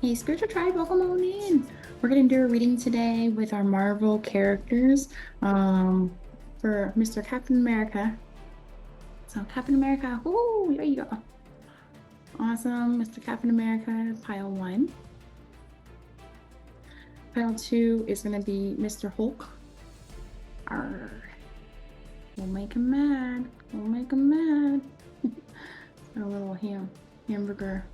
Hey, spiritual tribe, welcome on in. We're gonna do a reading today with our Marvel characters um, for Mr. Captain America. So, Captain America, whoo, there you go. Awesome, Mr. Captain America, pile one. Pile two is gonna be Mr. Hulk. Arr, we'll make him mad. We'll make him mad. A little hamburger.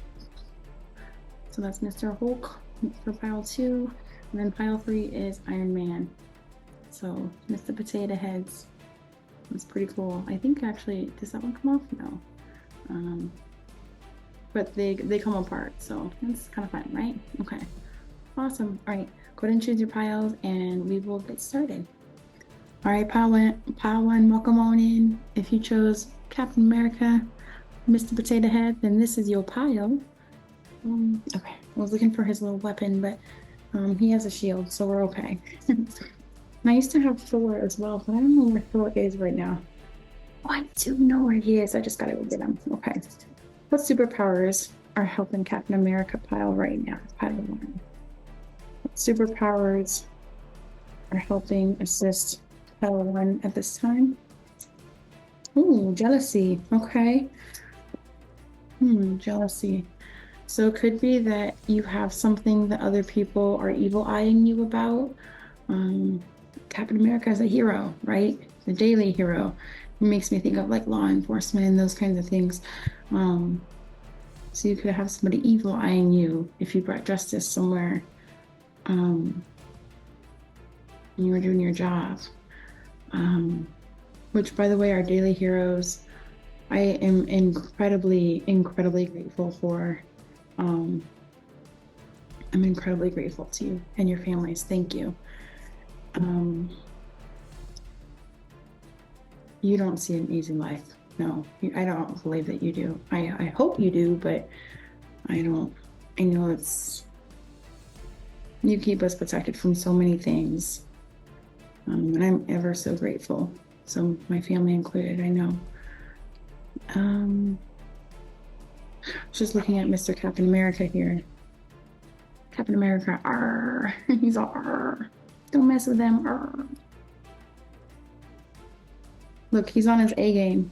So that's Mr. Hulk for pile two. And then pile three is Iron Man. So Mr. Potato Heads. That's pretty cool. I think actually, does that one come off? No. But they come apart, so it's kind of fun, right? Okay. Awesome. All right, go ahead and choose your piles and we will get started. All right, pile one, welcome on in. If you chose Captain America, Mr. Potato Head, then this is your pile. Okay, I was looking for his little weapon, but he has a shield, so we're okay. And I used to have Thor as well, but I don't know where Thor is right now. Oh, I do know where he is. I just gotta go get him. Okay. What superpowers are helping Captain America pile right now? Pile one. What superpowers are helping assist pile one at this time? Ooh, jealousy. Okay. Jealousy. So it could be that you have something that other people are evil eyeing you about. Captain America is a hero, right? The daily hero. It makes me think of like law enforcement and those kinds of things. So you could have somebody evil eyeing you if you brought justice somewhere. You were doing your job. Which, by the way, are daily heroes. I am incredibly grateful for. I'm incredibly grateful to you and your families. Thank you. You don't see an easy life. No, I don't believe that you do. I hope you do, but I don't. I know you keep us protected from so many things. And I'm ever so grateful. So my family included, I know. Just looking at Mr. Captain America here. Captain America, arr. He's all arr. Don't mess with them, arr. Look, he's on his A game.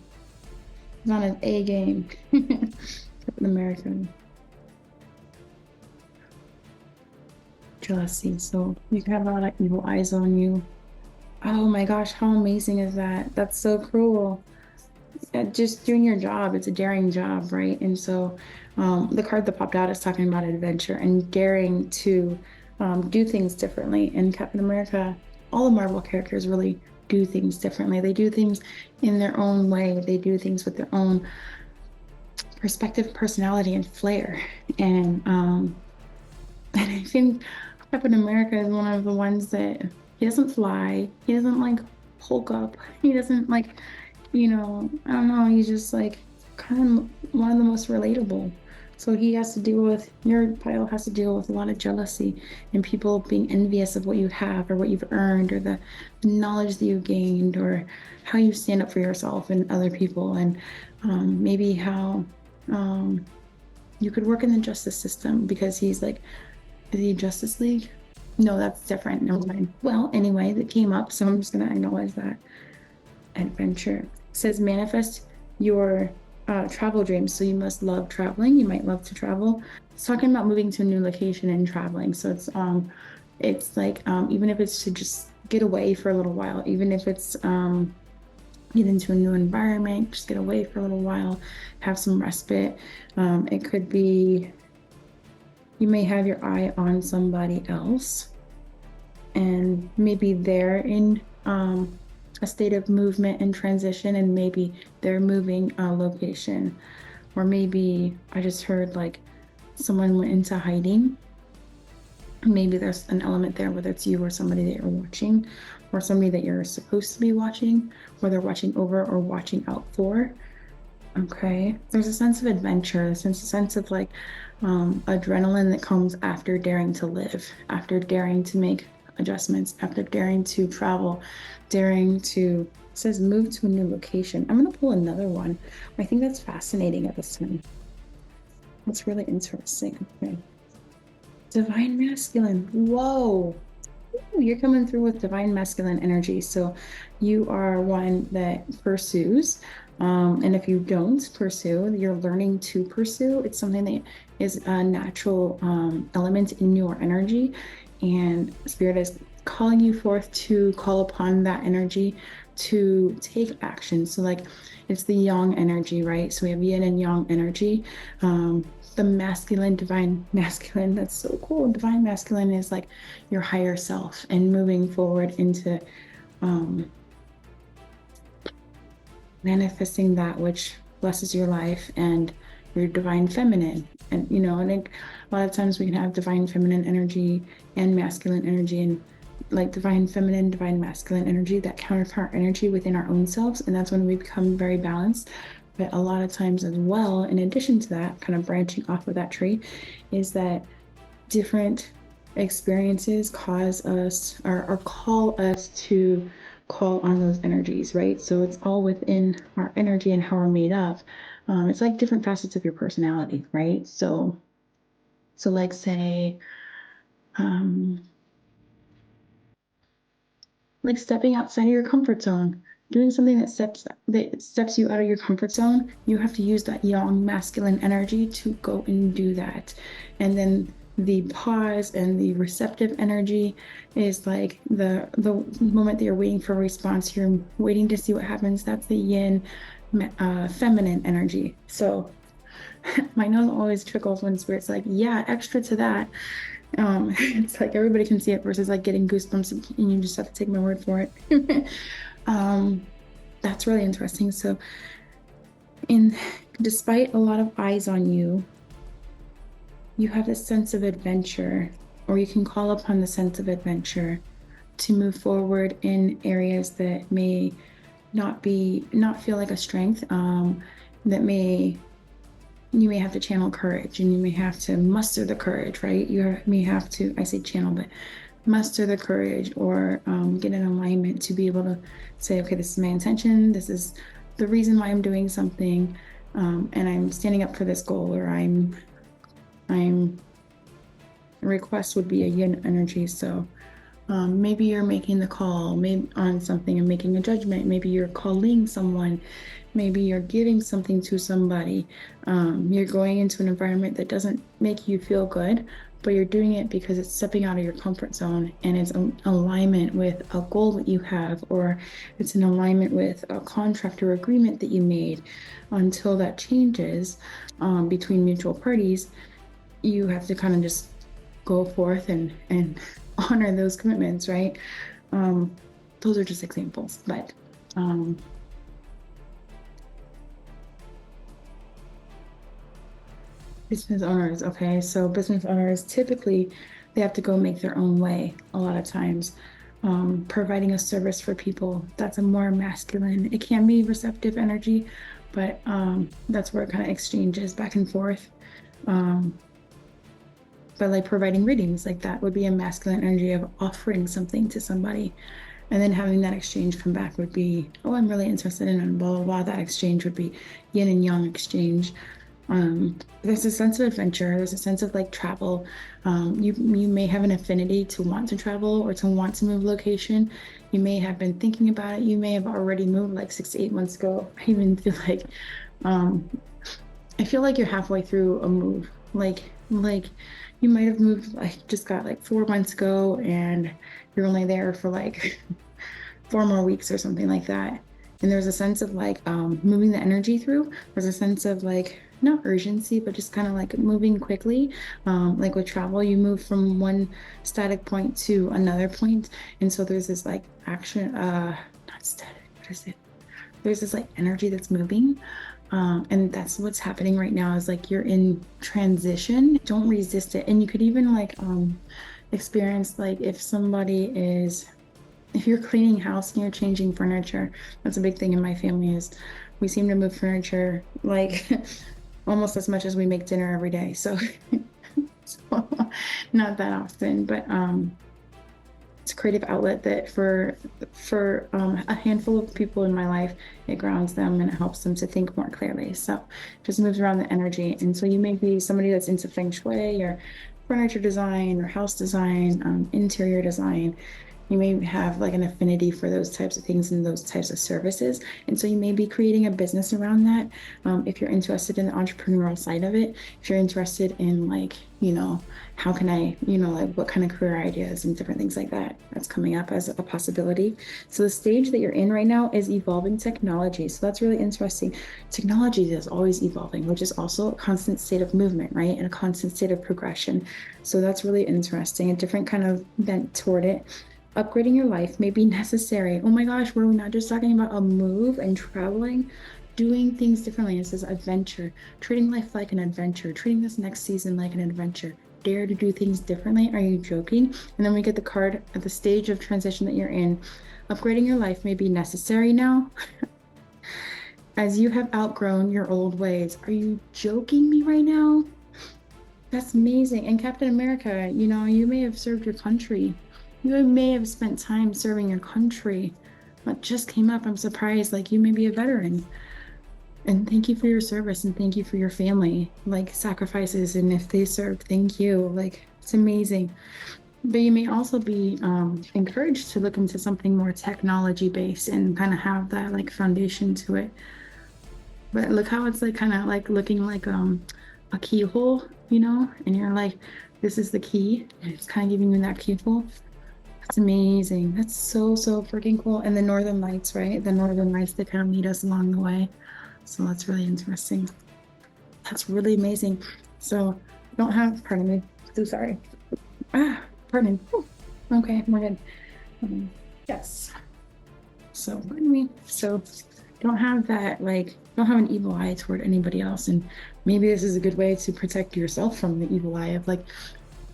He's on his A game. Captain America. Jealousy. So you can have a lot of evil eyes on you. Oh my gosh, how amazing is that? That's so cruel. Just doing your job. It's a daring job, right? And so the card that popped out is talking about adventure and daring to do things differently. And Captain America, all the Marvel characters really do things differently. They do things in their own way. They do things with their own perspective, personality, and flair. And I think Captain America is one of the ones that he doesn't fly. He doesn't like Hulk up. He doesn't like, I don't know. He's just like kind of one of the most relatable. So he has to deal with, your pile has to deal with a lot of jealousy and people being envious of what you have or what you've earned or the knowledge that you gained or how you stand up for yourself and other people and maybe how you could work in the justice system because he's like, is he Justice League? No, that's different. Never mind. Well, anyway, that came up, so I'm just gonna acknowledge that. Adventure. It says manifest your travel dreams. So you must love traveling. You might love to travel. It's talking about moving to a new location and traveling. So it's like even if it's to just get away for a little while, even if it's get into a new environment, just get away for a little while, have some respite. It could be you may have your eye on somebody else and maybe they're in a state of movement and transition and maybe they're moving a location, or maybe I just heard like someone went into hiding. Maybe there's an element there, whether it's you or somebody that you're watching or somebody that you're supposed to be watching, or they're watching over or watching out for. Okay, there's a sense of adventure, a sense of like adrenaline that comes after daring to live, after daring to make adjustments, after daring to travel, daring to, it says move to a new location. I'm going to pull another one. I think that's fascinating at this time. That's really interesting. Okay. Divine masculine. Whoa. Ooh, you're coming through with divine masculine energy. So you are one that pursues. And if you don't pursue, you're learning to pursue. It's something that is a natural element in your energy. And Spirit is calling you forth to call upon that energy to take action. So, like, it's the yang energy, right? So we have yin and yang energy. The masculine, divine masculine, that's so cool. Divine masculine is like your higher self and moving forward into um, manifesting that which blesses your life, and your divine feminine. And, I think a lot of times we can have divine feminine energy and masculine energy, and like divine feminine, divine masculine energy, that counterpart energy within our own selves. And that's when we become very balanced. But a lot of times as well, in addition to that, kind of branching off of that tree, is that different experiences cause us or call us to call on those energies, right? So it's all within our energy and how we're made up. It's like different facets of your personality, right? So like say, um, like stepping outside of your comfort zone, doing something that steps you out of your comfort zone. You have to use that yang masculine energy to go and do that. And then the pause and the receptive energy is like the moment that you're waiting for a response, you're waiting to see what happens. That's the yin feminine energy. So my nose always trickles when Spirit's like, yeah, extra to that. It's like everybody can see it versus like getting goosebumps and you just have to take my word for it. um, that's really interesting. So, in despite a lot of eyes on you, you have this sense of adventure, or you can call upon the sense of adventure to move forward in areas that may not feel like a strength. That may You may have to channel courage, and you may have to muster the courage, right? May have to, I say channel, but muster the courage, or get in alignment to be able to say, okay, this is my intention. This is the reason why I'm doing something. And I'm standing up for this goal, or I'm, a request would be a yin energy. So maybe you're making the call maybe on something and making a judgment. Maybe you're calling someone. Maybe you're giving something to somebody. You're going into an environment that doesn't make you feel good, but you're doing it because it's stepping out of your comfort zone, and it's in alignment with a goal that you have, or it's in alignment with a contract or agreement that you made. Until that changes between mutual parties, you have to kind of just go forth and honor those commitments, right? Those are just examples, but business owners, okay. So business owners typically they have to go make their own way a lot of times. Providing a service for people, that's a more masculine. It can be receptive energy, but that's where it kind of exchanges back and forth. Um, but like providing readings, like that would be a masculine energy of offering something to somebody. And then having that exchange come back would be, oh, I'm really interested in it, blah, blah, blah. That exchange would be yin and yang exchange. There's a sense of adventure. There's a sense of like travel. You may have an affinity to want to travel or to want to move location. You may have been thinking about it. You may have already moved like 6 to 8 months ago. Um, I feel like you're halfway through a move. Like you might have moved like just got like 4 months ago, and you're only there for like 4 more weeks or something like that. And there's a sense of like moving the energy through. There's a sense of like not urgency, but just kind of like moving quickly. Like with travel, you move from one static point to another point. And so there's this like action, not static, what is it? There's this like energy that's moving. And that's what's happening right now is like you're in transition. Don't resist it. And you could even like experience like if you're cleaning house and you're changing furniture. That's a big thing in my family is we seem to move furniture like almost as much as we make dinner every day. So, so not that often, but it's a creative outlet that for a handful of people in my life, it grounds them and it helps them to think more clearly. So just moves around the energy. And so you may be somebody that's into feng shui or furniture design or house design, interior design. You may have like an affinity for those types of things and those types of services. And so you may be creating a business around that. If you're interested in the entrepreneurial side of it, if you're interested in like, how can I, like what kind of career ideas and different things like that, that's coming up as a possibility. So the stage that you're in right now is evolving technology. So that's really interesting. Technology is always evolving, which is also a constant state of movement, right? And a constant state of progression. So that's really interesting, a different kind of bent toward it. Upgrading your life may be necessary. Oh my gosh, were we not just talking about a move and traveling? Doing things differently. It says adventure, treating life like an adventure, treating this next season like an adventure. Dare to do things differently. Are you joking? And then we get the card at the stage of transition that you're in. Upgrading your life may be necessary now as you have outgrown your old ways. Are you joking me right now? That's amazing. And Captain America, you may have served your country. You may have spent time serving your country. What just came up, I'm surprised, like you may be a veteran. And thank you for your service and thank you for your family, like sacrifices. And if they served, thank you. Like it's amazing. But you may also be encouraged to look into something more technology based and kind of have that like foundation to it. But look how it's like kind of like looking like a keyhole, and you're like, this is the key. And it's kind of giving you that keyhole. That's amazing. That's so, so freaking cool. And the Northern Lights, right? The Northern Lights that kind of meet us along the way. So that's really interesting. That's really amazing. So don't have, pardon me. So sorry. Pardon. Whew. Okay, we're good. Yes. So pardon me. So don't have that, like, don't have an evil eye toward anybody else. And maybe this is a good way to protect yourself from the evil eye of like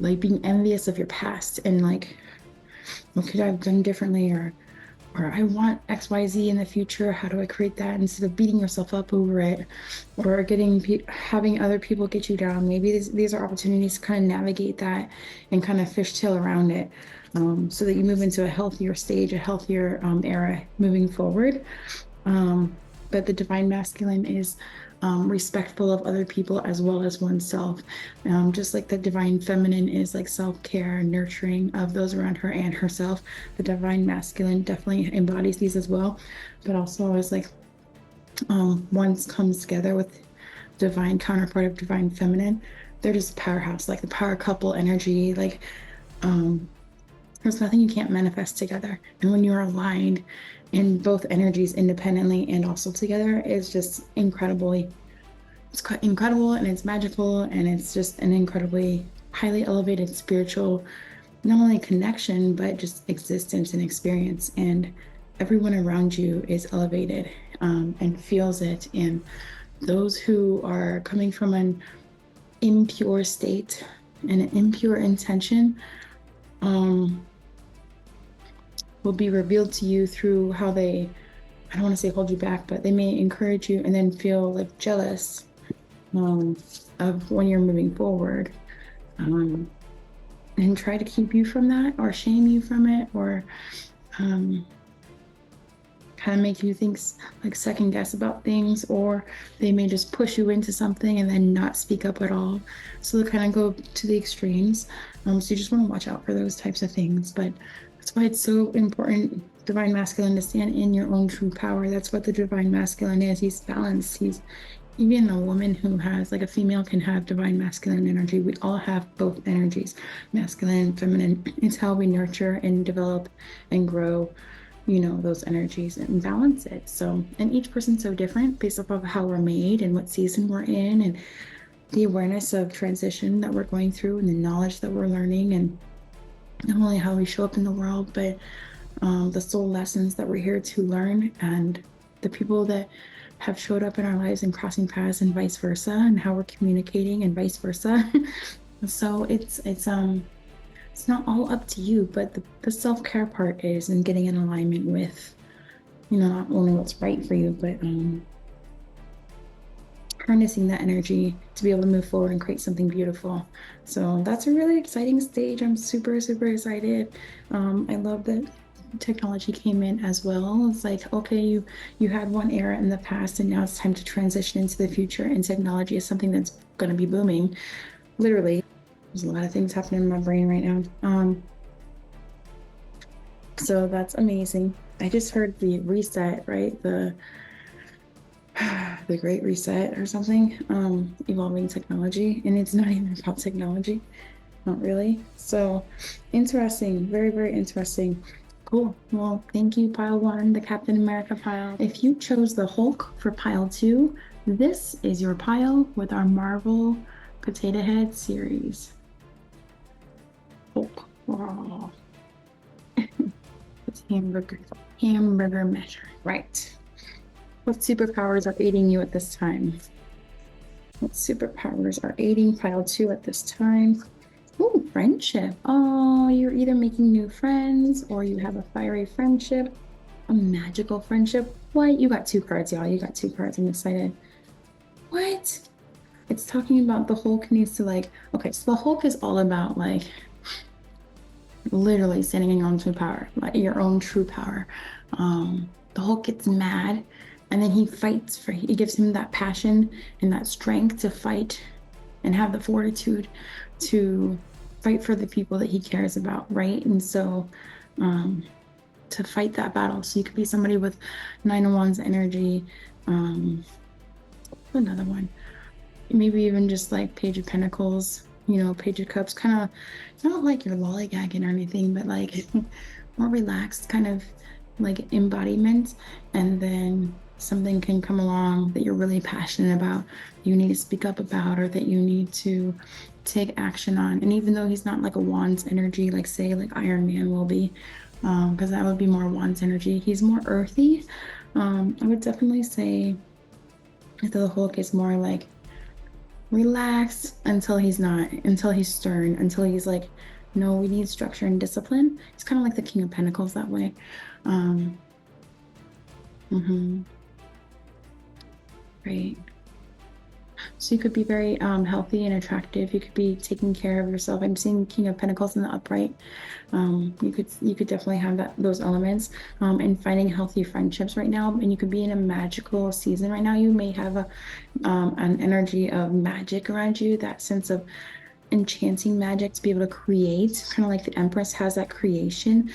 being envious of your past and like, what could I have done differently? Or I want XYZ in the future. How do I create that instead of beating yourself up over it or having other people get you down? Maybe these are opportunities to kind of navigate that and kind of fishtail around it, so that you move into a healthier stage, a healthier era moving forward. But the divine masculine is respectful of other people as well as oneself. Just like the divine feminine is like self-care, nurturing of those around her and herself. The divine masculine definitely embodies these as well, but also is like once comes together with divine counterpart of divine feminine. They're just a powerhouse, like the power couple energy, like there's nothing you can't manifest together. And when you're aligned in both energies independently and also together, it's just it's quite incredible and it's magical and it's just an incredibly highly elevated spiritual, not only connection, but just existence and experience. And everyone around you is elevated and feels it. And those who are coming from an impure state and an impure intention, will be revealed to you through how they, I don't want to say hold you back, but they may encourage you and then feel like jealous of when you're moving forward, and try to keep you from that or shame you from it or kind of make you think like second guess about things, or they may just push you into something and then not speak up at all. So they kind of go to the extremes. So you just want to watch out for those types of things. But that's why it's so important, divine masculine, to stand in your own true power. That's what the divine masculine is. He's balanced. He's even a woman who has, like a female can have divine masculine energy. We all have both energies, masculine and feminine. It's how we nurture and develop and grow, those energies and balance it. So, and each person's so different based off of how we're made and what season we're in and the awareness of transition that we're going through and the knowledge that we're learning, and not only how we show up in the world, but the soul lessons that we're here to learn, and the people that have showed up in our lives and crossing paths and vice versa, and how we're communicating and vice versa. So it's not all up to you, but the self-care part is, and getting in alignment with, not only what's right for you, but harnessing that energy to be able to move forward and create something beautiful. So that's a really exciting stage. I'm super, super excited. I love that technology came in as well. It's like, okay, you had one era in the past and now it's time to transition into the future, and technology is something that's going to be booming, literally. There's a lot of things happening in my brain right now. So that's amazing. I just heard the reset, right? The great reset or something, evolving technology, and it's not even about technology, not really. So interesting, very, very interesting. Cool. Well, thank you, pile one, the Captain America pile. If you chose the Hulk for pile two, this is your pile with our Marvel Potato Head series. Hulk. Oh, it's hamburger measure. Right. What superpowers are aiding you at this time? What superpowers are aiding pile two at this time? Oh, friendship. Oh, you're either making new friends or you have a fiery friendship, a magical friendship. What? You got two cards, y'all. You got two cards. I'm excited. What? It's talking about the Hulk needs to like, okay, so the Hulk is all about like literally standing in your own true power, like your own true power. The Hulk gets mad and then he fights for, it gives him that passion and that strength to fight and have the fortitude to fight for the people that he cares about, right? And so to fight that battle. So you could be somebody with Nine of Wands energy, another one, maybe even just like Page of Pentacles, Page of Cups, kind of not like you're lollygagging or anything, but like more relaxed, kind of like embodiment. And then something can come along that you're really passionate about, you need to speak up about, or that you need to take action on. And even though he's not like a Wands energy, like say like Iron Man will be, because that would be more Wands energy, he's more earthy. I would definitely say that the Hulk is more like relaxed until he's not, until he's stern, until he's like, no, we need structure and discipline. It's kind of like the King of Pentacles that way. Um, right. So you could be very healthy and attractive. You could be taking care of yourself. I'm seeing King of Pentacles in the upright. You could definitely have those elements and finding healthy friendships right now. And you could be in a magical season right now. You may have an energy of magic around you, that sense of enchanting magic to be able to create, kind of like the Empress has that creation.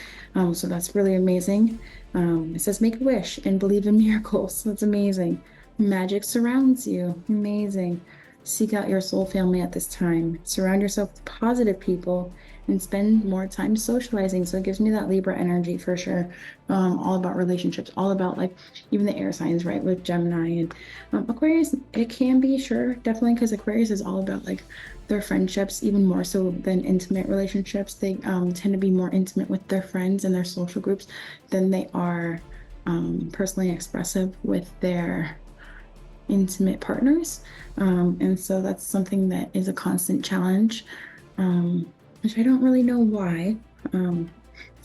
So that's really amazing. It says make a wish and believe in miracles. That's amazing. Magic surrounds you. Amazing. Seek out your soul family at this time. Surround yourself with positive people and spend more time socializing. So it gives me that Libra energy for sure. All about relationships, all about like even the air signs, right? With Gemini and Aquarius, it can be, sure, definitely, because Aquarius is all about like their friendships, even more so than intimate relationships. They tend to be more intimate with their friends and their social groups than they are personally expressive with their intimate partners. And so that's something that is a constant challenge, which I don't really know why. So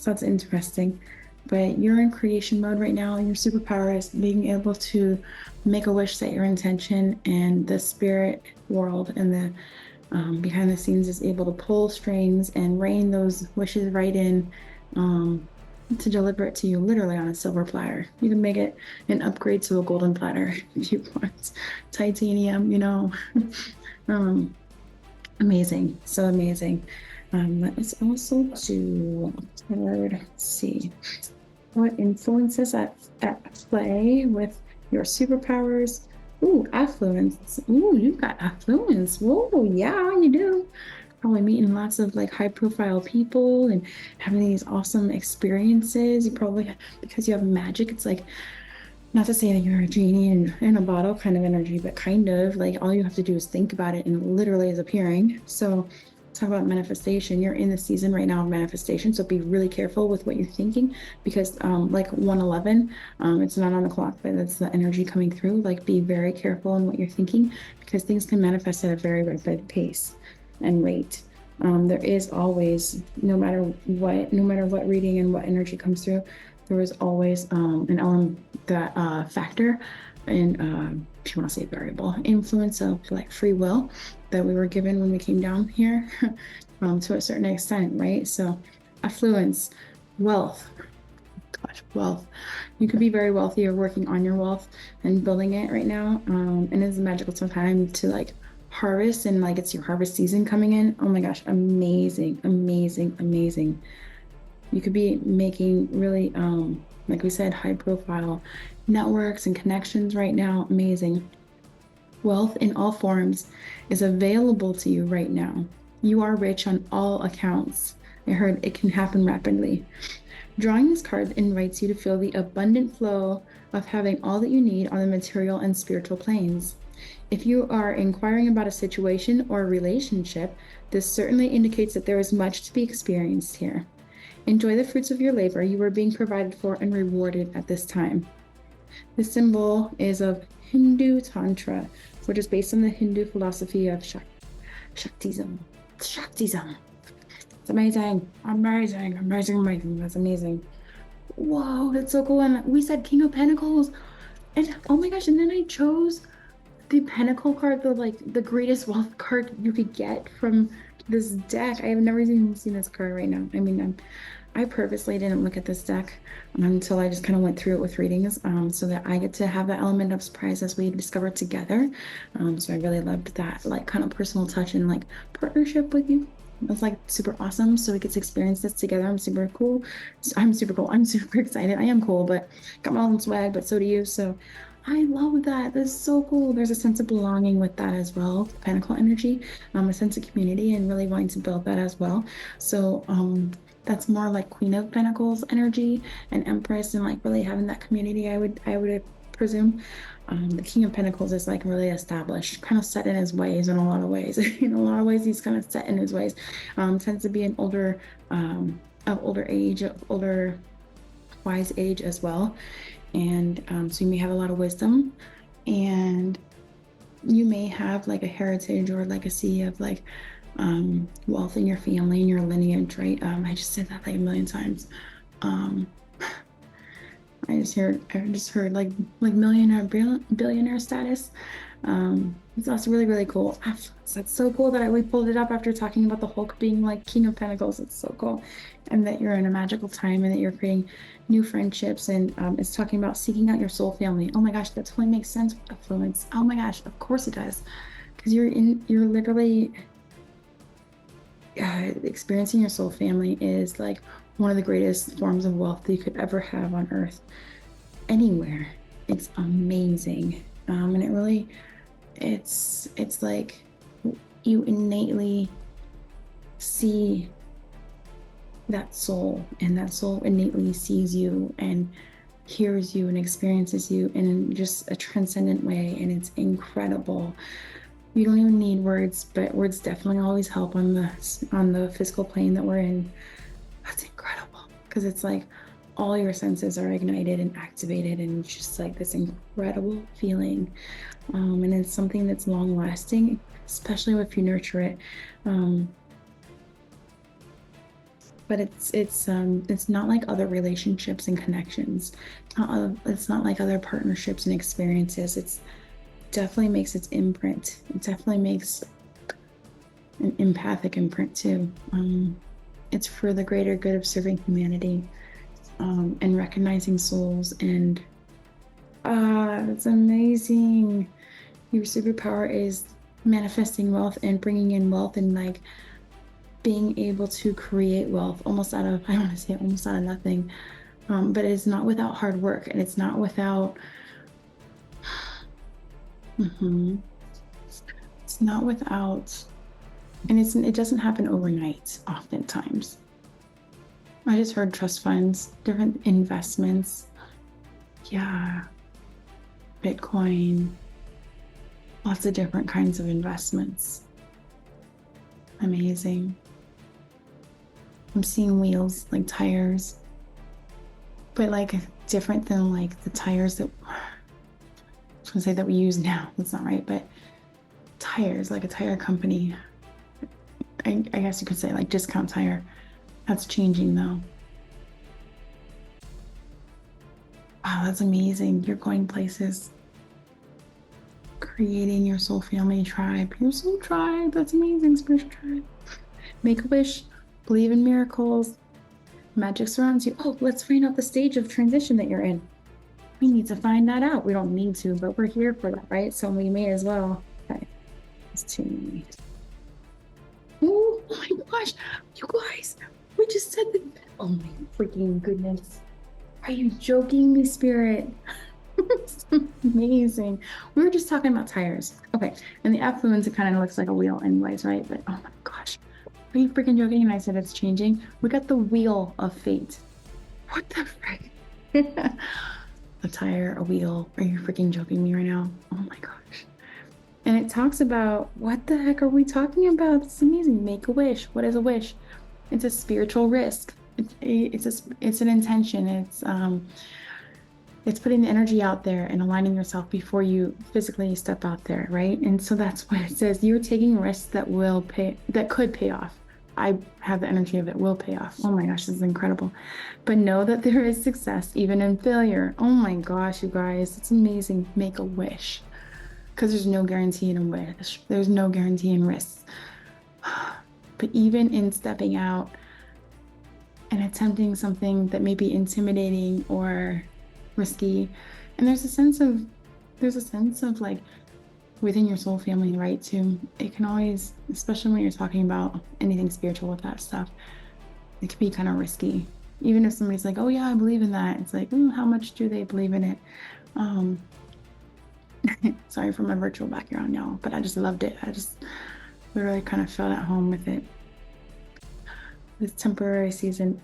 that's interesting. But you're in creation mode right now. Your superpower is being able to make a wish, set your intention, and the spirit world and the behind the scenes is able to pull strings and rain those wishes right in to deliver it to you literally on a silver platter. You can make it an upgrade to a golden platter if you want. Titanium, amazing, so amazing. Let's also do let's see what influences at play with your superpowers. Ooh, affluence. Ooh, you got affluence. Whoa, yeah, you do. Probably meeting lots of like high profile people and having these awesome experiences. You probably, because you have magic, it's like, not to say that you're a genie in a bottle kind of energy, but kind of like all you have to do is think about it and it literally is appearing. So talk about manifestation. You're in the season right now of manifestation. So be really careful with what you're thinking because like 111, it's not on the clock, but it's the energy coming through. Like be very careful in what you're thinking because things can manifest at a very rapid pace and rate. There is always, no matter what reading and what energy comes through, there is always an element that factor and if you want to say variable influence of like free will that we were given when we came down here to a certain extent, right? So affluence, wealth, gosh, wealth. You could be very wealthy or working on your wealth and building it right now. And it's a magical time to like harvest and like it's your harvest season coming in. Oh my gosh, amazing, amazing, amazing. You could be making really, like we said, high profile networks and connections right now. Amazing. Wealth in all forms is available to you right now. You are rich on all accounts. I heard it can happen rapidly. Drawing this card invites you to feel the abundant flow of having all that you need on the material and spiritual planes. If you are inquiring about a situation or a relationship, this certainly indicates that there is much to be experienced here. Enjoy the fruits of your labor. You are being provided for and rewarded at this time. The symbol is of Hindu Tantra, which is based on the Hindu philosophy of Shaktism. Shaktism. It's amazing. Amazing. Amazing. Amazing. That's amazing. Whoa, that's so cool. And we said King of Pentacles. And oh my gosh, and then I chose the Pentacle card, the like the greatest wealth card you could get from this deck. I have never even seen this card right now. I mean, I purposely didn't look at this deck until I just kind of went through it with readings, so that I get to have that element of surprise as we discover it together. So I really loved that like kind of personal touch and like partnership with you. It was like super awesome. So we get to experience this together. I'm super cool. I'm super cool. I'm super excited. I am cool, but got my own swag, but so do you. So I love that. That's so cool. There's a sense of belonging with that as well. Pentacle energy, a sense of community and really wanting to build that as well. So, that's more like Queen of Pentacles energy and Empress and like really having that community, I would presume. The King of Pentacles is like really established, kind of set in his ways in a lot of ways. In a lot of ways, he's kind of set in his ways. Tends to be an older age, older wise age as well. And so you may have a lot of wisdom and you may have like a heritage or legacy of like wealth in your family and your lineage, right? I just said that like a million times. I just heard like millionaire, billionaire status. It's also really, really cool. That's so cool that we pulled it up after talking about the Hulk being like King of Pentacles. It's so cool. And that you're in a magical time and that you're creating new friendships. And it's talking about seeking out your soul family. Oh my gosh, that totally makes sense with affluence. Oh my gosh, of course it does. Because you're literally experiencing your soul family is like one of the greatest forms of wealth that you could ever have on earth anywhere. It's amazing. And it really it's like you innately see that soul and that soul innately sees you and hears you and experiences you in just a transcendent way, and it's incredible. You don't even need words, but words definitely always help on the physical plane that we're in. That's incredible because it's like all your senses are ignited and activated, and it's just like this incredible feeling. And it's something that's long lasting, especially if you nurture it. But it's not like other relationships and connections. It's not like other partnerships and experiences. It's definitely makes its imprint. It definitely makes an empathic imprint too. It's for the greater good of serving humanity, and recognizing souls. And that's amazing. Your superpower is manifesting wealth and bringing in wealth and like being able to create wealth almost out of, I don't want to say almost out of nothing, but it's not without hard work, and it's not without it's not without, and it doesn't happen overnight oftentimes. I just heard trust funds, different investments. Yeah. Bitcoin, lots of different kinds of investments. Amazing. I'm seeing wheels, like tires, but like different than like the tires that I was gonna say that we use now. That's not right, but tires, like a tire company. I guess you could say like discount tire. That's changing though. Wow, that's amazing. You're going places, creating your soul family tribe. Your soul tribe, that's amazing. Spiritual tribe. Make a wish, believe in miracles. Magic surrounds you. Oh, let's find out the stage of transition that you're in. We need to find that out. We don't need to, but we're here for that, right? So we may as well. Okay. this to me. Oh my gosh, you guys, we just said that. Oh my freaking goodness. Are you joking me, Spirit? It's amazing. We were just talking about tires. Okay. And the affluence, it kind of looks like a wheel anyways, right? But oh my gosh. Are you freaking joking? And I said it's changing. We got the wheel of fate. What the frick? A tire, a wheel. Are you freaking joking me right now? Oh my gosh. And it talks about, what the heck are we talking about? It's amazing. Make a wish. What is a wish? It's a spiritual risk. It's an intention. It's putting the energy out there and aligning yourself before you physically step out there, right? And so that's what it says. You're taking risks that could pay off. I have the energy of it will pay off. Oh my gosh, this is incredible. But know that there is success even in failure. Oh my gosh, you guys, it's amazing. Make a wish. Because there's no guarantee in a wish. There's no guarantee in risks. But even in stepping out and attempting something that may be intimidating or risky, and there's a sense of like within your soul family, right? Too, it can always, especially when you're talking about anything spiritual with that stuff, it can be kind of risky. Even if somebody's like, oh yeah, I believe in that, it's like, how much do they believe in it? Sorry for my virtual background, y'all, but I just loved it. I just literally kind of felt at home with it. This temporary season.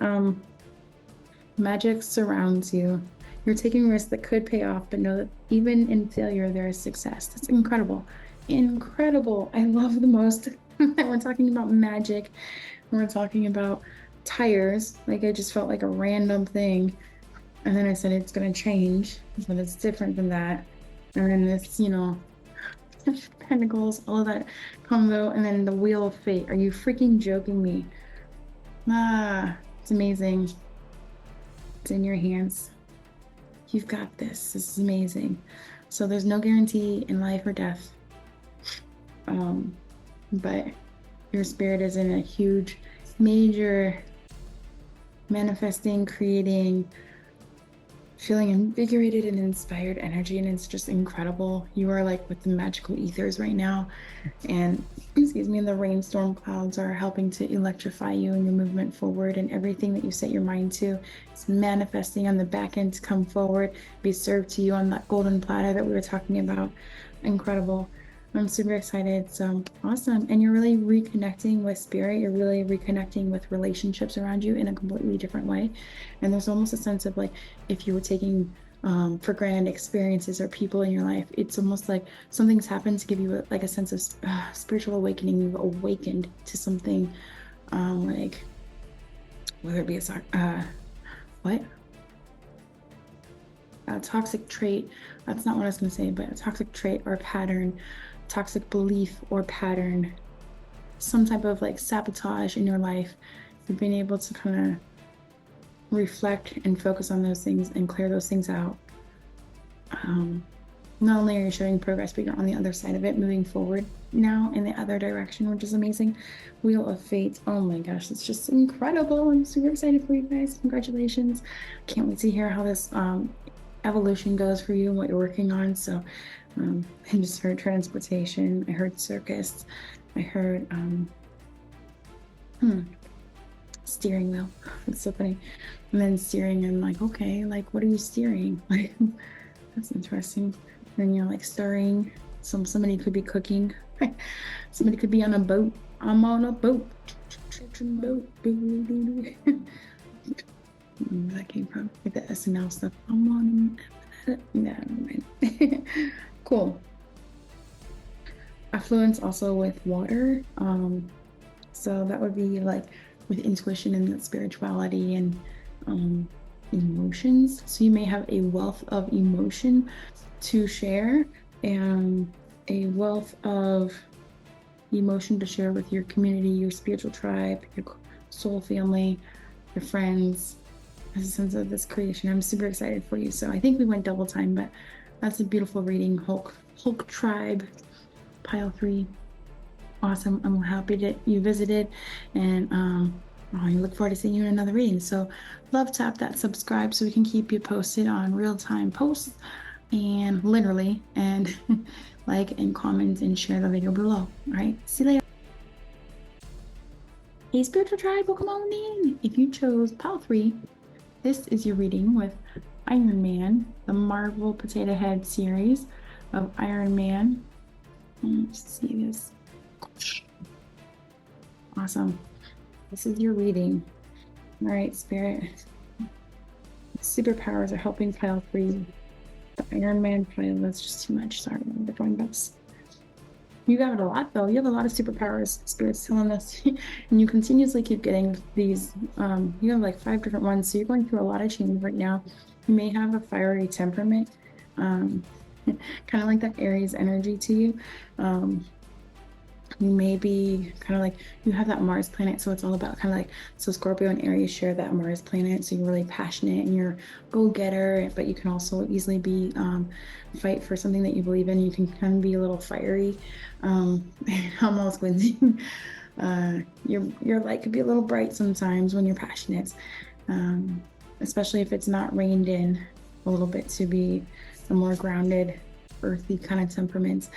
Magic surrounds you. You're taking risks that could pay off, but know that even in failure, there is success. That's incredible. Incredible. I love the most that we're talking about magic. We're talking about tires. Like, I just felt like a random thing. And then I said it's going to change, but it's different than that. And then this, pentacles, all of that combo, and then the wheel of fate. Are you freaking joking me? It's amazing. It's in your hands. You've got this. This is amazing. So there's no guarantee in life or death. But your spirit is in a huge, major manifesting, creating, feeling invigorated and inspired energy, and it's just incredible. You are like with the magical ethers right now, and the rainstorm clouds are helping to electrify you and your movement forward, and everything that you set your mind to is manifesting on the back end to come forward, be served to you on that golden platter that we were talking about. Incredible. I'm super excited. So awesome. And you're really reconnecting with spirit. You're really reconnecting with relationships around you in a completely different way. And there's almost a sense of like, if you were taking for granted experiences or people in your life, it's almost like something's happened to give you a sense of spiritual awakening. You've awakened to something like, whether it be a toxic trait. That's not what I was going to say, but a toxic trait or a pattern, toxic belief or pattern, some type of like sabotage in your life. You've been able to kind of reflect and focus on those things and clear those things out. Not only are you showing progress, but you're on the other side of it, moving forward now in the other direction, which is amazing. Wheel of Fate. Oh my gosh, it's just incredible. I'm super excited for you guys. Congratulations. Can't wait to hear how this evolution goes for you and what you're working on. So I just heard transportation, I heard circus, I heard steering wheel. It's so funny. And then steering, I'm like, okay, like what are you steering? Like, that's interesting. And then you're like stirring. Somebody could be cooking. Somebody could be on a boat. I'm on a boat. Boat. That came from like the SNL stuff. I'm on never mind. Cool. Affluence also with water. So that would be like with intuition and spirituality and emotions. So you may have a wealth of emotion to share and a wealth of emotion to share with your community, your spiritual tribe, your soul family, your friends. There's a sense of this creation. I'm super excited for you. So I think we went double time, but that's a beautiful reading. Hulk tribe, pile 3. Awesome. I'm happy that you visited, and I look forward to seeing you in another reading. So love tap that subscribe so we can keep you posted on real-time posts. and literally, and like and comment and share the video below. All right, see you later. Hey, spiritual tribe, welcome on in. If you chose pile 3, this is your reading with Iron Man, the Marvel Potato Head series of Iron Man. Let's see this. Awesome. This is your reading. All right, Spirit. Superpowers are helping pile 3. The Iron Man pile, that's just too much. Sorry, I'm going best. You got a lot though. You have a lot of superpowers, Spirit's telling us. And you continuously keep getting these. You have like 5 different ones. So you're going through a lot of change right now. You may have a fiery temperament. Kind of like that Aries energy to you. You may be kind of like, you have that Mars planet, so it's all about kind of like, so Scorpio and Aries share that Mars planet, so you're really passionate and you're go-getter, but you can also easily be fight for something that you believe in. You can kind of be a little fiery, almost when your light could be a little bright sometimes when you're passionate, especially if it's not reined in a little bit to be a more grounded, earthy kind of temperament.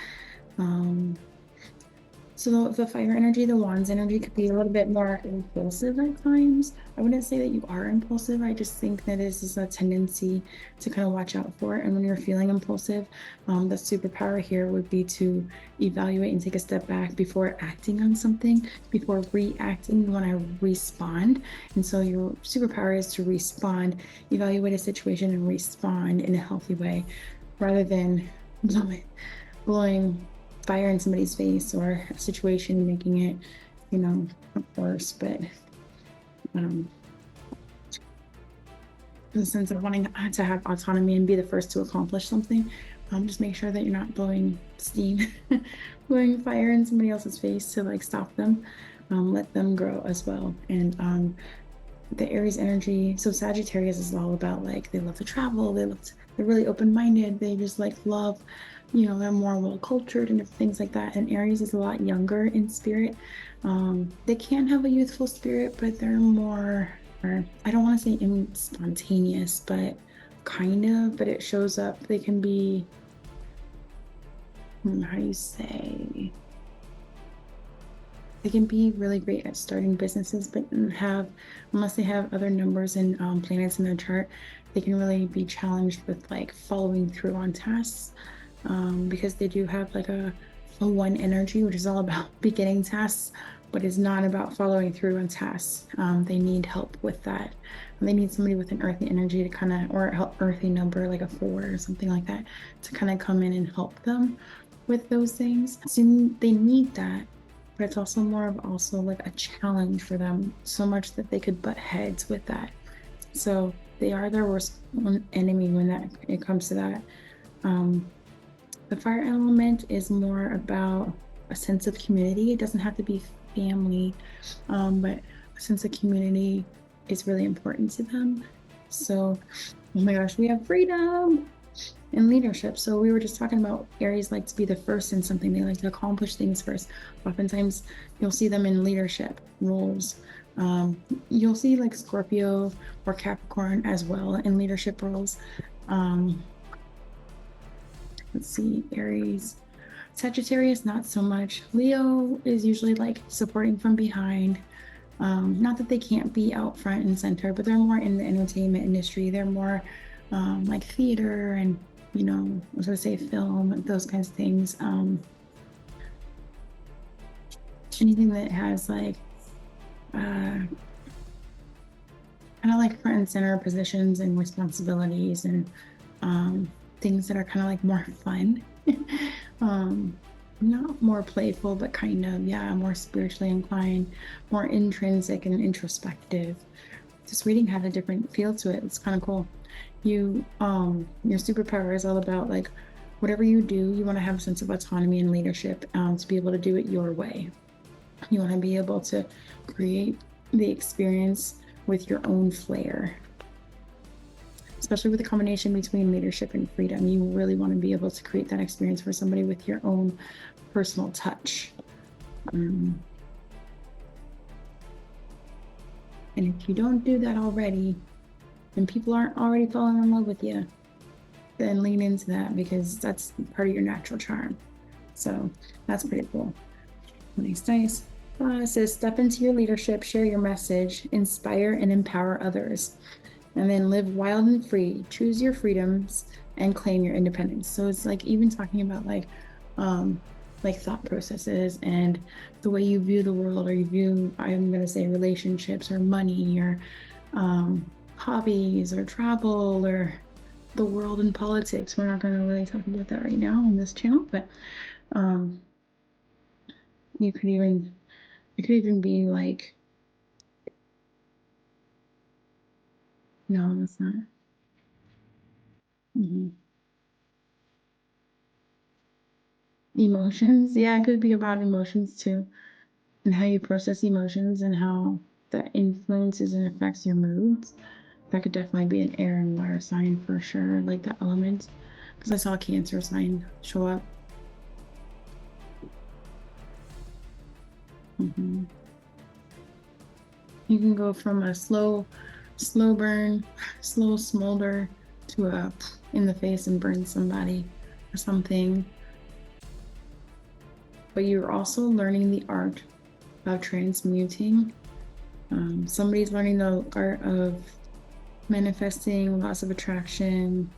So the fire energy, the wands energy could be a little bit more impulsive at times. I wouldn't say that you are impulsive. I just think that this is a tendency to kind of watch out for. And when you're feeling impulsive, the superpower here would be to evaluate and take a step back before acting on something, before reacting. You want to respond. And so your superpower is to respond, evaluate a situation and respond in a healthy way rather than blowing fire in somebody's face or a situation, making it, worse. But in the sense of wanting to have autonomy and be the first to accomplish something, just make sure that you're not blowing steam, blowing fire in somebody else's face to like stop them. Let them grow as well. And the Aries energy, so Sagittarius is all about like they love to travel, they're really open-minded, they just like love, they're more well-cultured and things like that. And Aries is a lot younger in spirit. They can have a youthful spirit, but they're more, or I don't want to say spontaneous, but kind of, but it shows up. They can be, how do you say? They can be really great at starting businesses, but unless they have other numbers and planets in their chart, they can really be challenged with like following through on tasks, because they do have like a 1 energy, which is all about beginning tasks, but is not about following through on tasks. They need help with that. They need somebody with an earthy energy to kind of, or earthy number, like a 4 or something like that, to kind of come in and help them with those things. So they need that. But it's also more of like a challenge for them, so much that they could butt heads with that. So they are their worst enemy when it comes to that. The fire element is more about a sense of community. It doesn't have to be family, but a sense of community is really important to them. So, oh my gosh, we have freedom and leadership. So we were just talking about Aries like to be the first in something. They like to accomplish things first. Oftentimes you'll see them in leadership roles. You'll see like Scorpio or Capricorn as well in leadership roles. Let's see, Aries. Sagittarius, not so much. Leo is usually like supporting from behind. Not that they can't be out front and center, but they're more in the entertainment industry. They're more like theater and, I was gonna say film, those kinds of things. Anything that has like kind of like front and center positions and responsibilities and things that are kind of like more fun. Not more playful, but kind of, more spiritually inclined, more intrinsic and introspective. This reading had a different feel to it. It's kind of cool. Your superpower is all about like whatever you do, you want to have a sense of autonomy and leadership, to be able to do it your way. You want to be able to create the experience with your own flair. Especially with the combination between leadership and freedom, you really want to be able to create that experience for somebody with your own personal touch. And if you don't do that already, and people aren't already falling in love with you, then lean into that because that's part of your natural charm. So that's pretty cool. Nice, nice. It says step into your leadership, share your message, inspire and empower others, and then live wild and free. Choose your freedoms and claim your independence. So it's like even talking about like thought processes and the way you view the world, or you view, I'm gonna say, relationships or money or hobbies or travel or the world and politics. We're not gonna really talk about that right now on this channel, but um you could even it could even be like, no, that's not. Mhm. Emotions. Yeah, it could be about emotions too, and how you process emotions and how that influences and affects your moods. That could definitely be an air and water sign for sure, like that element. Because I saw a Cancer sign show up. Hmm. You can go from a slow burn, slow smolder to a in the face and burn somebody or something. But you're also learning the art of transmuting. Somebody's learning the art of manifesting, loss of attraction,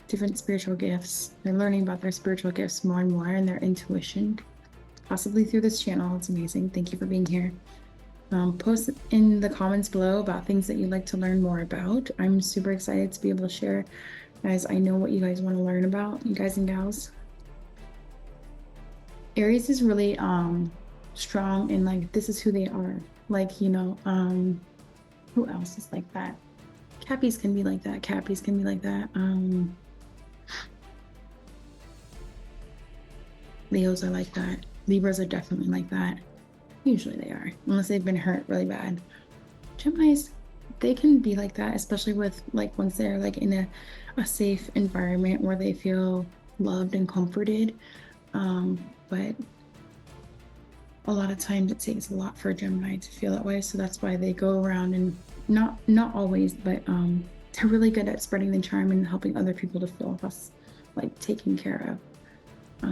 different spiritual gifts. They're learning about their spiritual gifts more and more and their intuition, possibly through this channel. It's amazing. Thank you for being here. Post in the comments below about things that you'd like to learn more about. I'm super excited to be able to share, as I know what you guys want to learn about, you guys and gals. Aries is really strong and like this is who they are. Like, you know, who else is like that? Cappies can be like that. Cappies can be like that. Leos are like that. Libras are definitely like that. Usually they are, unless they've been hurt really bad. Geminis, they can be like that, especially with like once they're like in a safe environment where they feel loved and comforted. But a lot of times it takes a lot for a Gemini to feel that way. So that's why they go around and not always, but they're really good at spreading the charm and helping other people to feel less like taken care of.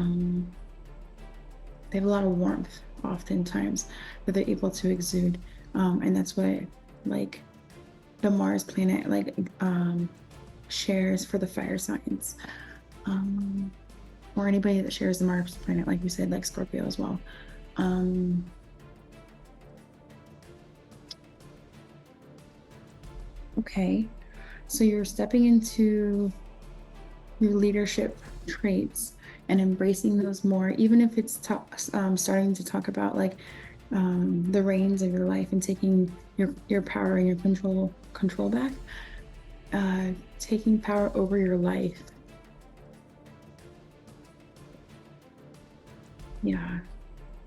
They have a lot of warmth oftentimes that they're able to exude. And that's what like the Mars planet like shares for the fire signs. Or anybody that shares the Mars planet, like you said, like Scorpio as well. Okay, so you're stepping into your leadership traits and embracing those more, even if it's starting to talk about like the reins of your life and taking your power and your control back, taking power over your life. Yeah,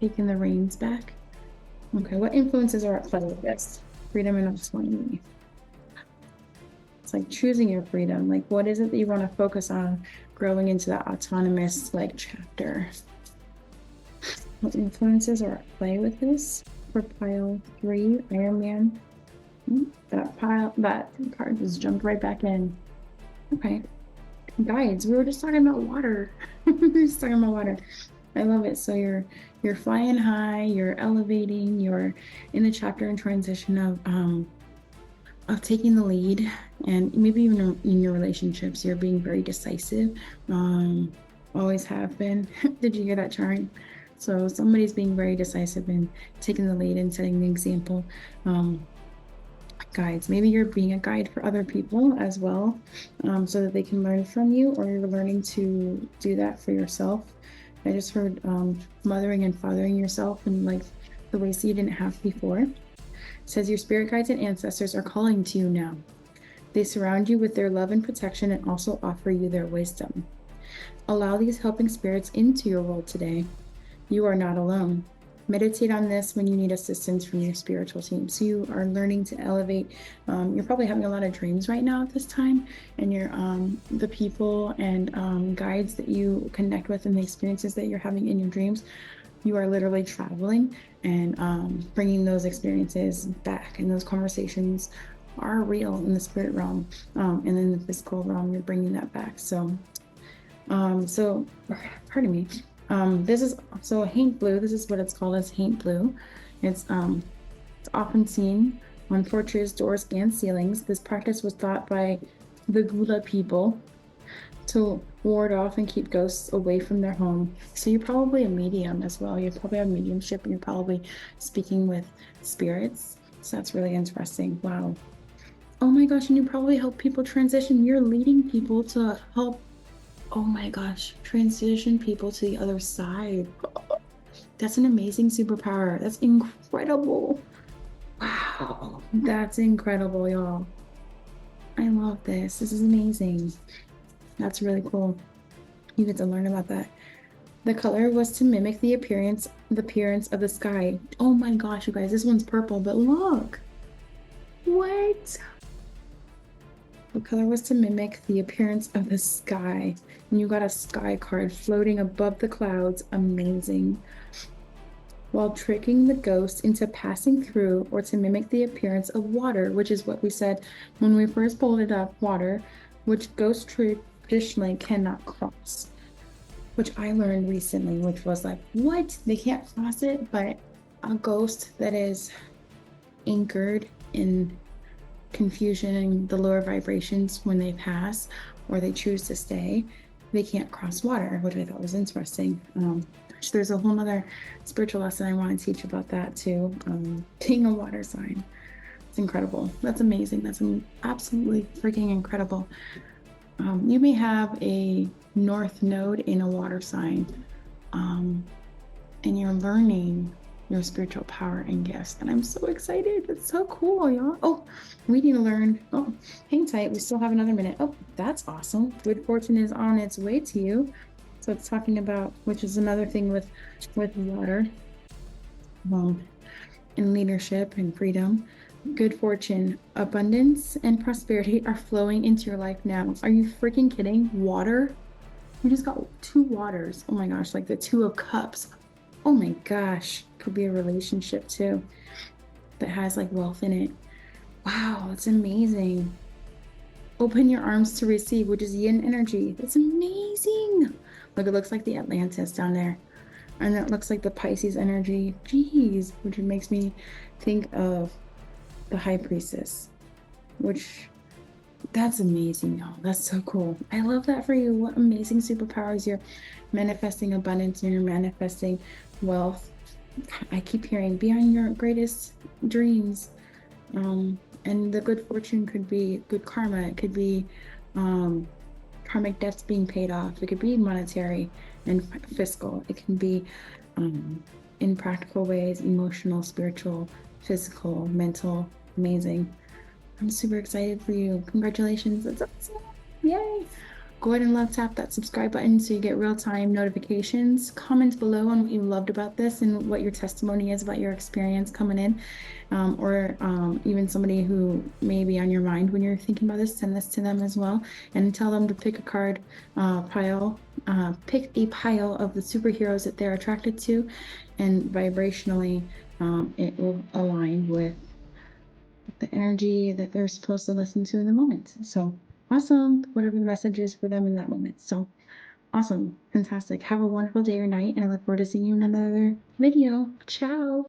taking the reins back. Okay, what influences are at play with this? Freedom and autonomy. It's like choosing your freedom. Like, what is it that you want to focus on growing into that autonomous like chapter? What influences are at play with this? For pile 3, Iron Man. That card just jumped right back in. Okay. Guides. We were just talking about water. We were just talking about water. I love it. So you're flying high, you're elevating, you're in the chapter and transition of taking the lead, and maybe even in your relationships, you're being very decisive. Always have been. Did you hear that chart? So somebody's being very decisive and taking the lead and setting the example. Guides. Maybe you're being a guide for other people as well, so that they can learn from you, or you're learning to do that for yourself. I just heard mothering and fathering yourself in like the ways that you didn't have before. It says your spirit guides and ancestors are calling to you now. They surround you with their love and protection and also offer you their wisdom. Allow these helping spirits into your world today. You are not alone. Meditate on this when you need assistance from your spiritual team. So you are learning to elevate. You're probably having a lot of dreams right now at this time, and you're the people and guides that you connect with and the experiences that you're having in your dreams, you are literally traveling and bringing those experiences back and those conversations are real in the spirit realm, and in the physical realm, you're bringing that back. So pardon me. This is so haint blue. This is what it's called as haint blue. It's often seen on porches, doors, and ceilings. This practice was thought by the Gula people to ward off and keep ghosts away from their home. So you're probably a medium as well. You probably have mediumship and you're probably speaking with spirits. So that's really interesting. Wow. Oh my gosh, and you probably help people transition. You're leading people to help, oh my gosh, transition people to the other side. That's an amazing superpower. That's incredible. Wow, that's incredible, y'all. I love this. This is amazing. That's really cool. You get to learn about that. The color was to mimic the appearance of the sky. Oh my gosh, you guys, this one's purple, but look. What? The color was to mimic the appearance of the sky. And you got a sky card floating above the clouds. Amazing. While tricking the ghost into passing through, or to mimic the appearance of water, which is what we said when we first pulled it up, water, which ghosts traditionally cannot cross, which I learned recently, which was like, what? They can't cross it, but a ghost that is anchored in confusion and the lower vibrations when they pass or they choose to stay, they can't cross water, which I thought was interesting. There's a whole nother spiritual lesson I want to teach about that too. Being a water sign. It's incredible. That's amazing. That's absolutely freaking incredible. You may have a north node in a water sign, and you're learning your spiritual power and gifts. And I'm so excited. It's so cool, y'all. Oh, we need to learn. Oh, hang tight. We still have another minute. Oh, that's awesome. Good fortune is on its way to you. So it's talking about, which is another thing with water, and leadership and freedom. Good fortune, abundance, and prosperity are flowing into your life now. Are you freaking kidding? Water? We just got two waters. Oh my gosh, like the two of cups. Oh my gosh, could be a relationship too that has like wealth in it. Wow, that's amazing. Open your arms to receive, which is yin energy. That's amazing. Look, it looks like the Atlantis down there. And that looks like the Pisces energy. Jeez, which makes me think of the High Priestess, which that's amazing, y'all. That's so cool. I love that for you. What amazing superpowers. You're manifesting abundance and you're manifesting wealth. I keep hearing beyond your greatest dreams. And the good fortune could be good karma. It could be karmic debts being paid off. It could be monetary and fiscal. It can be in practical ways, emotional, spiritual, physical, mental. Amazing. I'm super excited for you. Congratulations. That's awesome. Yay. Go ahead and love tap that subscribe button so you get real-time notifications. Comment below on what you loved about this and what your testimony is about your experience coming in. Or even somebody who may be on your mind when you're thinking about this, send this to them as well. And tell them to pick a card pile. Pick a pile of the superheroes that they're attracted to. And vibrationally, it will align with the energy that they're supposed to listen to in the moment. So awesome, whatever the message is for them in that moment. So awesome, fantastic. Have a wonderful day or night, and I look forward to seeing you in another video. Ciao.